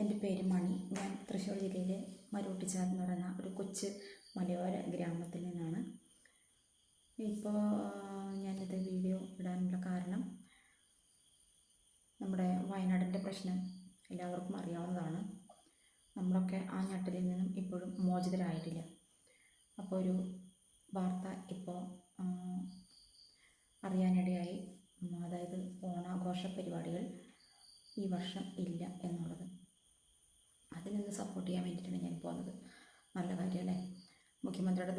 എൻ്റെ പേര് മണി. ഞാൻ തൃശ്ശൂർ ജില്ലയിലെ മരോട്ടിച്ചാൽ എന്ന് പറയുന്ന ഒരു കൊച്ചു മലയോര ഗ്രാമത്തിൽ നിന്നാണ്. ഇപ്പോൾ ഞാനിത് വീഡിയോ ഇടാനുള്ള കാരണം, നമ്മുടെ വയനാടിൻ്റെ പ്രശ്നം എല്ലാവർക്കും അറിയാവുന്നതാണ്. നമ്മളൊക്കെ ആ ഞെട്ടലിൽ നിന്നും ഇപ്പോഴും മോചിതരായിട്ടില്ല. അപ്പോൾ ഒരു വാർത്ത ഇപ്പോൾ അറിയാനിടയായി, അതായത് ഓണാഘോഷ പരിപാടികൾ ഈ വർഷം ഇല്ല എന്നുള്ളത്. അതിൽ നിന്ന് സപ്പോർട്ട് ചെയ്യാൻ വേണ്ടിയിട്ടാണ് ഞാൻ പോകുന്നത്. നല്ല കാര്യമല്ലേ? മുഖ്യമന്ത്രിയുടെ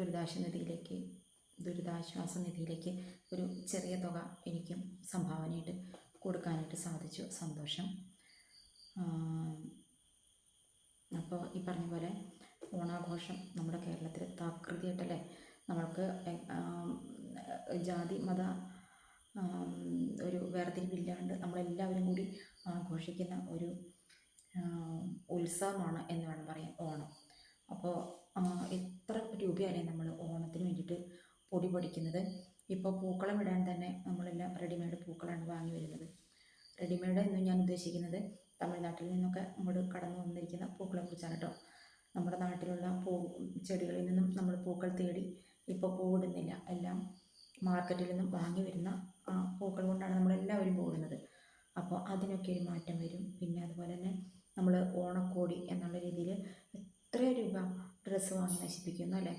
ദുരിതാശ്വാസ നിധിയിലേക്ക് ഒരു ചെറിയ തുക എനിക്കും സംഭാവനയായിട്ട് കൊടുക്കാനായിട്ട് സാധിച്ചു. സന്തോഷം. അപ്പോൾ ഈ പറഞ്ഞ പോലെ ഓണാഘോഷം നമ്മുടെ കേരളത്തിൽ തകൃതിയായിട്ടല്ലേ, നമ്മൾക്ക് ജാതി മത ഒരു വേർതിരിവില്ലാണ്ട് നമ്മളെല്ലാവരും കൂടി ആഘോഷിക്കുന്ന ഒരു ഉത്സവമാണ് എന്ന് വേണം പറയാൻ ഓണം. അപ്പോൾ എത്ര രൂപയാണ് നമ്മൾ ഓണത്തിന് വേണ്ടിയിട്ട് പൊടി പൊടിക്കുന്നത്. ഇപ്പോൾ പൂക്കളം ഇടാൻ തന്നെ നമ്മളെല്ലാം റെഡിമെയ്ഡ് പൂക്കളാണ് വാങ്ങി വരുന്നത്. റെഡിമെയ്ഡ് എന്ന് ഞാൻ ഉദ്ദേശിക്കുന്നത് തമിഴ്നാട്ടിൽ നിന്നൊക്കെ അങ്ങോട്ട് കടന്നു വന്നിരിക്കുന്ന പൂക്കളെ കുറിച്ചാണ് കേട്ടോ. നമ്മുടെ നാട്ടിലുള്ള ചെടികളിൽ നിന്നും നമ്മൾ പൂക്കൾ തേടി ഇപ്പോൾ പൂവിടുന്നില്ല. എല്ലാം മാർക്കറ്റിൽ നിന്നും വാങ്ങി വരുന്ന പൂക്കൾ കൊണ്ടാണ് നമ്മളെല്ലാവരും പോകുന്നത്. അപ്പോൾ അതിനൊക്കെ ഒരു മാറ്റം വരും. പിന്നെ അതുപോലെ തന്നെ നമ്മൾ ഓണക്കോടി എന്നുള്ള രീതിയിൽ എത്ര രൂപ ഡ്രസ്സ് വാങ്ങി നശിപ്പിക്കുന്നു അല്ലേ?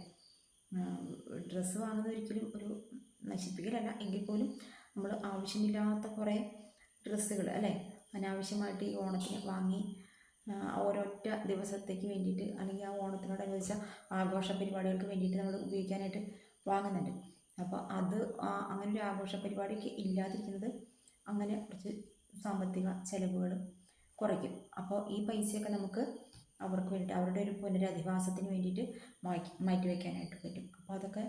ഡ്രസ്സ് വാങ്ങുന്നത് ഒരിക്കലും ഒരു നശിപ്പിക്കലല്ല, എങ്കിൽ പോലും നമ്മൾ ആവശ്യമില്ലാത്ത കുറേ ഡ്രസ്സുകൾ അല്ലേ, അനാവശ്യമായിട്ട് ഈ ഓണത്തിന് വാങ്ങി ഓരൊറ്റ ദിവസത്തേക്ക് വേണ്ടിയിട്ട്, അല്ലെങ്കിൽ ആ ഓണത്തിനോടനുബന്ധിച്ച ആഘോഷ പരിപാടികൾക്ക് വേണ്ടിയിട്ട് നമ്മൾ ഉപയോഗിക്കാനായിട്ട് വാങ്ങുന്നുണ്ട്. അപ്പോൾ അത് അങ്ങനെ ഒരു ആഘോഷ പരിപാടിക്ക് ഇല്ലാതിരിക്കുന്നത് അങ്ങനെ കുറച്ച് സാമ്പത്തിക ചെലവുകൾ കുറയ്ക്കും. അപ്പോൾ ഈ പൈസയൊക്കെ നമുക്ക് അവർക്ക് വേണ്ടിയിട്ട്, അവരുടെ ഒരു പുനരധിവാസത്തിന് വേണ്ടിയിട്ട് മാറ്റി വയ്ക്കാനായിട്ട് പറ്റും. അപ്പോൾ അതൊക്കെ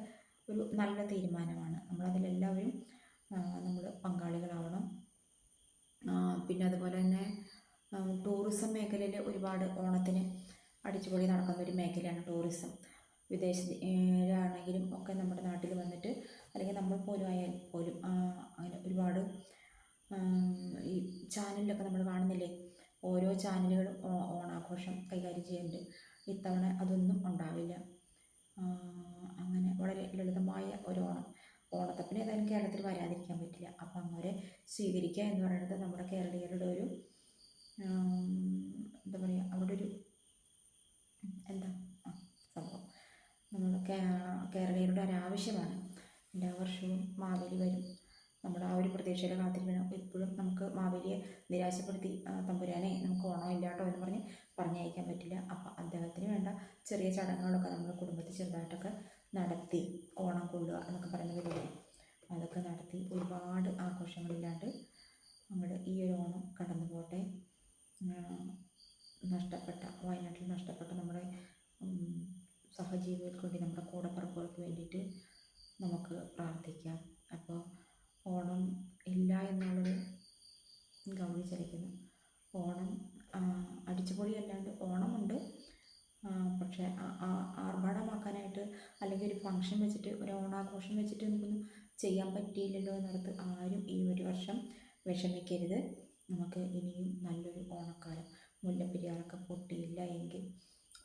ഒരു നല്ല തീരുമാനമാണ്. നമ്മളതിലെല്ലാവരും നമ്മൾ പങ്കാളികളാവണം. പിന്നെ അതുപോലെ തന്നെ ടൂറിസം മേഖലയിൽ ഒരുപാട് ഓണത്തിന് അടിച്ചുപൊളി നടക്കുന്ന ഒരു മേഖലയാണ് ടൂറിസം. വിദേശീയരാണെങ്കിലും ഒക്കെ നമ്മുടെ നാട്ടിൽ വന്നിട്ട്, അല്ലെങ്കിൽ നമ്മൾ പോലും ആയാൽ പോലും അങ്ങനെ ഒരുപാട് ഈ ചാനലിലൊക്കെ നമ്മൾ കാണുന്നില്ലേ, ഓരോ ചാനലുകളും ഓണാഘോഷം കൈകാര്യം ചെയ്യുന്നുണ്ട്. ഇത്തവണ അതൊന്നും ഉണ്ടാവില്ല. അങ്ങനെ വളരെ ലളിതമായ ഒരു ഓണത്തപ്പിന് ഏതായാലും കേരളത്തിൽ വരാതിരിക്കാൻ പറ്റില്ല. അപ്പം അങ്ങനെ സ്വീകരിക്കുക എന്ന് പറയുന്നത് നമ്മുടെ കേരളീയരുടെ ഒരു എന്താ പറയുക, അവരുടെ ഒരു സംഭവം, നമ്മുടെ കേരളീയരുടെ ഒരാവശ്യമാണ്. എല്ലാ വർഷവും മാവേലി വരും. നമ്മുടെ ആ ഒരു പ്രതീക്ഷയിൽ കാത്തിരിക്കണം. എപ്പോഴും നമുക്ക് മാവേലിയെ നിരാശപ്പെടുത്തി തമ്പുരാനെ നമുക്ക് ഓണം ഇല്ലാട്ടോ എന്ന് പറഞ്ഞയക്കാൻ പറ്റില്ല. അപ്പം അദ്ദേഹത്തിന് വേണ്ട ചെറിയ ചടങ്ങുകളൊക്കെ നമ്മുടെ കുടുംബത്തിൽ ചെറുതായിട്ടൊക്കെ നടത്തി, ഓണം കൊള്ളുക എന്നൊക്കെ പറയുന്ന പരിപാടി അതൊക്കെ നടത്തി ഒരുപാട് ആഘോഷങ്ങളില്ലാണ്ട് നമ്മുടെ ഈ ഒരു ഓണം കടന്നു പോട്ടെ. വയനാട്ടിൽ നഷ്ടപ്പെട്ട നമ്മുടെ സഹജീവികൾക്ക് വേണ്ടി, നമ്മുടെ കൂടപ്പിറപ്പുകൾക്ക് വേണ്ടിയിട്ട് നമുക്ക് പ്രാർത്ഥിക്കാം. അപ്പോൾ ഓണം ഇല്ല എന്നുള്ളത് ഗൗരി ചലിക്കുന്നു. ഓണം അടിച്ചുപൊളിയല്ലാണ്ട് ഓണമുണ്ട്, പക്ഷേ ആർഭാടമാക്കാനായിട്ട് അല്ലെങ്കിൽ ഒരു ഫംഗ്ഷൻ വെച്ചിട്ട്, ഒരു ഓണാഘോഷം വെച്ചിട്ട് നമുക്കൊന്നും ചെയ്യാൻ പറ്റിയില്ലല്ലോ എന്നോർത്ത് ആരും ഈ ഒരു വർഷം വിഷമിക്കരുത്. നമുക്ക് ഇനിയും നല്ലൊരു ഓണക്കാലം, മുല്ലപ്പെരിയാറൊക്കെ പൊട്ടിയില്ല എങ്കിൽ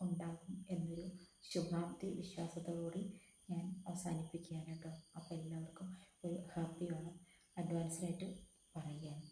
ഉണ്ടാകും എന്നൊരു ശുഭാപ്തി വിശ്വാസത്തോടുകൂടി ഞാൻ അവസാനിപ്പിക്കുകയാണ് കേട്ടോ. അപ്പോൾ എല്ലാവർക്കും ഒരു ഹാപ്പി ഓണം അഡ്വാൻസിലായിട്ട് പറയുകയാണ്.